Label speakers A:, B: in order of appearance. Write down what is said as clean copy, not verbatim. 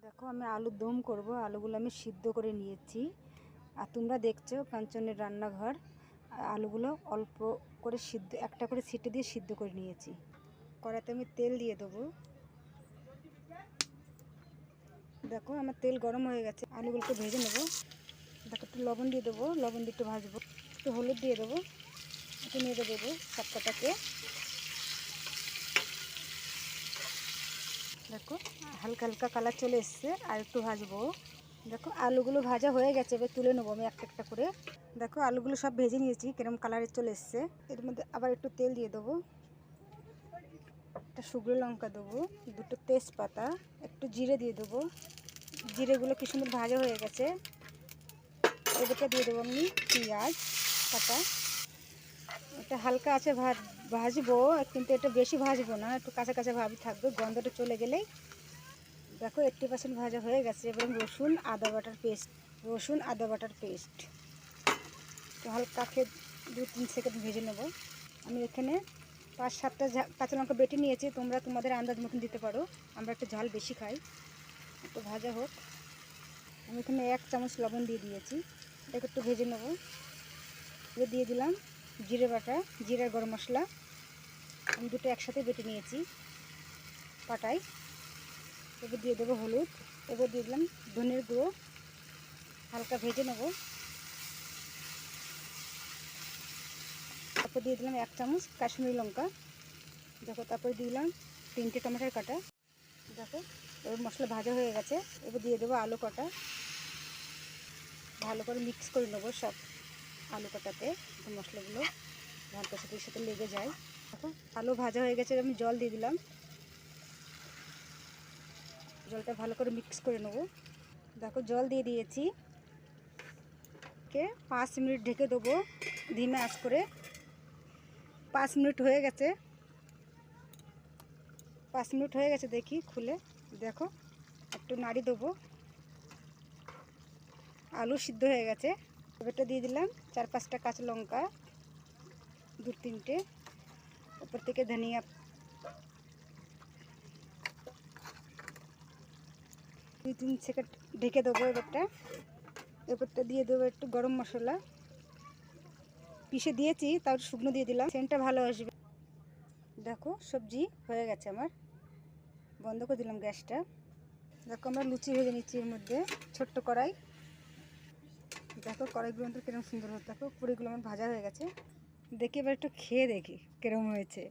A: দেখো আমি আলুর দম করব। আলুগুলো আমি সিদ্ধ করে নিয়েছি। আর তোমরা দেখছো কাঞ্চনের রান্নাঘর। আলুগুলো অল্প করে সিদ্ধ, একটা করে সিটি দিয়ে সিদ্ধ করে নিয়েছি। কড়াইতে আমি তেল দিয়ে দেবো। দেখো আমার তেল গরম হয়ে গেছে, আলুগুলোকে ভেজে নেবো। দেখো একটু লবণ দিয়ে দেবো, লবণ দিয়ে একটু ভাজবো। একটু হলুদ দিয়ে দেবো, একটু নেড়ে দেবো সবকটাকে। দেখো হালকা হালকা কালার চলে এসছে, আর একটু ভাজবো। দেখো আলুগুলো ভাজা হয়ে গেছে, এবার তুলে নেবো আমি একটা একটা করে। দেখো আলুগুলো সব ভেজে নিয়েছি, কিরম কালারে চলে এসছে। এর মধ্যে আবার একটু তেল দিয়ে দেবো, একটা শুকনো লঙ্কা দেবো, দুটো তেজপাতা, একটু জিরে দিয়ে দেবো। জিরেগুলো কি সুন্দর ভাজা হয়ে গেছে। এবারটা দিয়ে দেবো আমি পেঁয়াজ কাটা। এটা হালকা আছে ভাজবো, কিন্তু এটা বেশি ভাজবো না, একটু কাঁচা কাঁচা ভাব থাকবে, গন্ধটা চলে গেলেই। দেখো 80% ভাজা হয়ে গেছে। এবার রসুন আদা বাটার পেস্ট তো হালকাকে 2-3 সেকেন্ড ভেজে নেব। আমি এখানে 5-7টা কাঁচা লঙ্কা বেটে নিয়েছি, তোমরা তোমাদের আন্দাজ মতন দিতে পারো। আমরা একটু ঝাল বেশি খাই। একটু ভাজা হোক। আমি এখানে 1 চামচ লবণ দিয়ে দিয়েছি, এটাকে একটু ভেজে নেব। এবার দিয়ে দিলাম জিরে বাটা, জিরা গরম মশলা। আমি দুটো একসাথে বেটে নিয়েছি পাটায়। এবার দিয়ে দেবো হলুদ। এবার দিয়ে দিলাম ধনের গুঁড়ো, হালকা ভেজে নেব। তারপর দিয়ে দিলাম 1 চামচ কাশ্মীরি লঙ্কা। দেখো তারপরে দিলাম 3টে টমেটোর কাটা। দেখো এবার মশলা ভাজা হয়ে গেছে। এবার দিয়ে দেবো আলু কটা, ভালো করে মিক্স করে নেবো সব আলু কটাতে, মশলাগুলো ভাতের সাথে লেগে যায়। দেখো আলু ভাজা হয়ে গেছে, আমি জল দিয়ে দিলাম। জলটা ভালো করে মিক্স করে নেবো। দেখো জল দিয়ে দিয়েছি, 5 মিনিট ঢেকে দেবো ধিমে আঁচ করে। 5 মিনিট হয়ে গেছে। 5 মিনিট হয়ে গেছে, দেখি খুলে। দেখো একটু নাড়ি দেবো। আলু সিদ্ধ হয়ে গেছে। এবারটা দিয়ে দিলাম 4-5টা কাঁচা লঙ্কা, 2-3টে, উপর থেকে ধনিয়া। 2-3 সেকেন্ড ঢেকে দেবো। এবারটা দিয়ে দেবো একটু গরম মশলা, পিষে দিয়েছি, তাও শুকনো দিয়ে দিলাম, সেন্টটা ভালো আসবে। দেখো সবজি হয়ে গেছে আমার, বন্ধ করে দিলাম গ্যাসটা। দেখো আমরা লুচি ভেজে নিচ্ছি এর মধ্যে, ছোট্ট কড়াই। দেখো কড়াইগুলো কিরকম সুন্দর হতো। দেখো পুরিগুলো আমার ভাজা হয়ে গেছে। দেখি এবার একটু খেয়ে দেখি কিরকম হয়েছে।